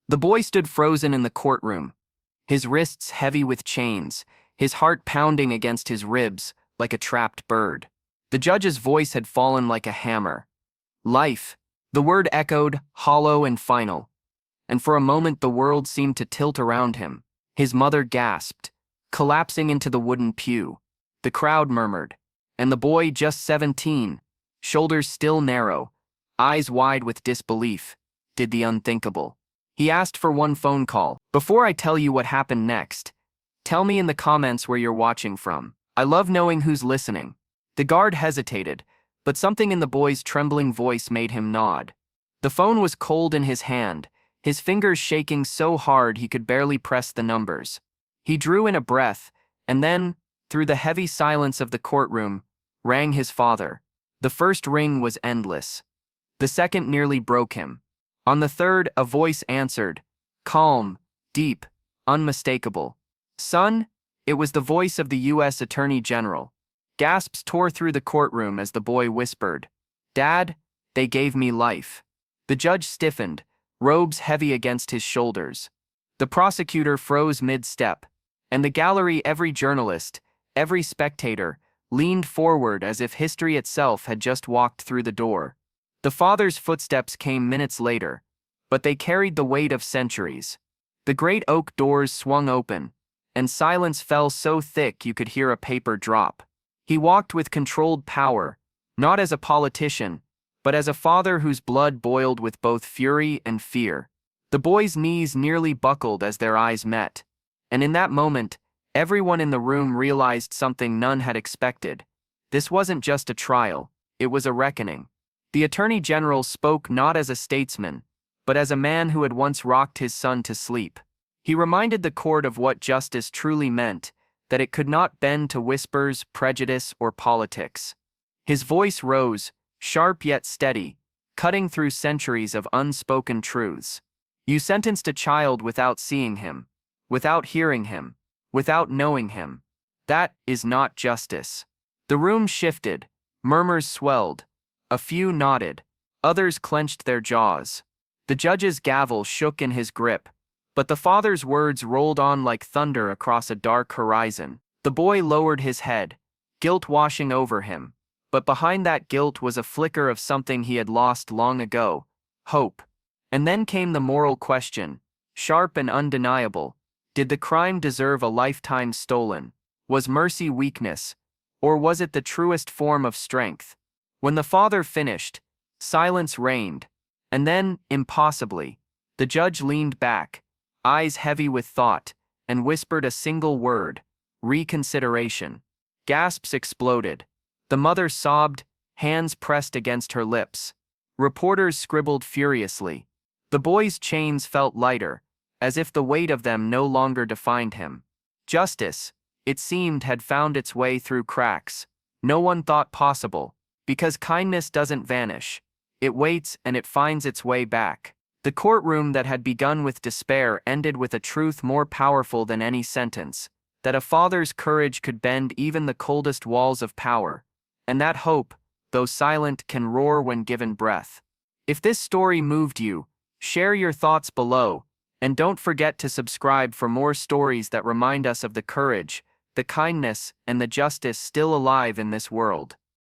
The boy stood frozen in the courtroom, his wrists heavy with chains, his heart pounding against his ribs like a trapped bird. The judge's voice had fallen like a hammer. Life. The word echoed, hollow and final. And for a moment the world seemed to tilt around him. His mother gasped, collapsing into the wooden pew. The crowd murmured. And the boy, just 17, shoulders still narrow, eyes wide with disbelief, did the unthinkable. He asked for one phone call. Before I tell you what happened next, tell me in the comments where you're watching from. I love knowing who's listening. The guard hesitated, but something in the boy's trembling voice made him nod. The phone was cold in his hand, his fingers shaking so hard he could barely press the numbers. He drew in a breath, and then, through the heavy silence of the courtroom, rang his father. The first ring was endless. The second nearly broke him. On the third, a voice answered, calm, deep, unmistakable. Son, it was the voice of the U.S. Attorney General. Gasps tore through the courtroom as the boy whispered, Dad, they gave me life. The judge stiffened, robes heavy against his shoulders. The prosecutor froze mid-step, and the gallery, every journalist, every spectator, leaned forward as if history itself had just walked through the door. The father's footsteps came minutes later, but they carried the weight of centuries. The great oak doors swung open, and silence fell so thick you could hear a paper drop. He walked with controlled power, not as a politician, but as a father whose blood boiled with both fury and fear. The boy's knees nearly buckled as their eyes met, and in that moment, everyone in the room realized something none had expected. This wasn't just a trial, it was a reckoning. The Attorney General spoke not as a statesman, but as a man who had once rocked his son to sleep. He reminded the court of what justice truly meant, that it could not bend to whispers, prejudice, or politics. His voice rose, sharp yet steady, cutting through centuries of unspoken truths. You sentenced a child without seeing him, without hearing him, without knowing him. That is not justice. The room shifted, murmurs swelled. A few nodded, others clenched their jaws. The judge's gavel shook in his grip, but the father's words rolled on like thunder across a dark horizon. The boy lowered his head, guilt washing over him, but behind that guilt was a flicker of something he had lost long ago, hope. And then came the moral question, sharp and undeniable. Did the crime deserve a lifetime stolen? Was mercy weakness, or was it the truest form of strength? When the father finished, silence reigned, and then, impossibly, the judge leaned back, eyes heavy with thought, and whispered a single word, reconsideration. Gasps exploded. The mother sobbed, hands pressed against her lips. Reporters scribbled furiously. The boy's chains felt lighter, as if the weight of them no longer defined him. Justice, it seemed, had found its way through cracks no one thought possible. Because kindness doesn't vanish. It waits and it finds its way back. The courtroom that had begun with despair ended with a truth more powerful than any sentence, that a father's courage could bend even the coldest walls of power, and that hope, though silent, can roar when given breath. If this story moved you, share your thoughts below, and don't forget to subscribe for more stories that remind us of the courage, the kindness, and the justice still alive in this world.